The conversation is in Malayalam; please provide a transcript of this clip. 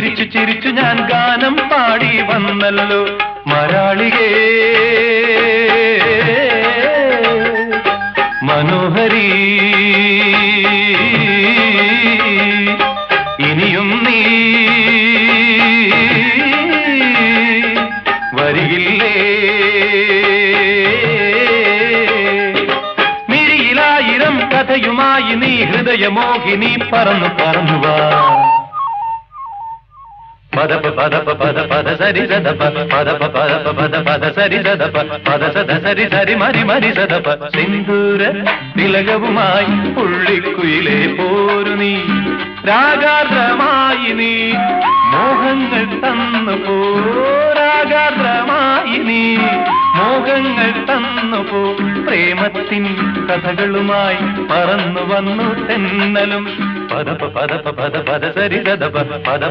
ചിരിച്ചു ചിരിച്ചു ഞാൻ ഗാനം പാടി വന്നല്ലോ മരാളികേ മനോഹരി ഇനിയും നീ വരികില്ലേ മിഴിയിലായിരം കഥയുമായി നീ ഹൃദയമോഹിനി പറന്നു പറന്നുവാ പദപ പദപ പദ പദ സരി സദപ പദപ പദപ പദ പദ സരി സദപ പദ സദ സരി സരി മരി മരി സദപ സിന്ദൂര തിലകവുമായി പുള്ളിക്കുയിലേ പോരു നീ രാഗാർദ്രമായി നീ മോഹങ്ങൾ തന്നു പോ രാഗാർദ്രമായി നീ മോഹങ്ങൾ തന്നു പോ പ്രേമത്തിൻ കഥകളുമായി പറന്നു വന്നു തെന്നലും പദപ പദപ പദ പദ സരി സദപ പദ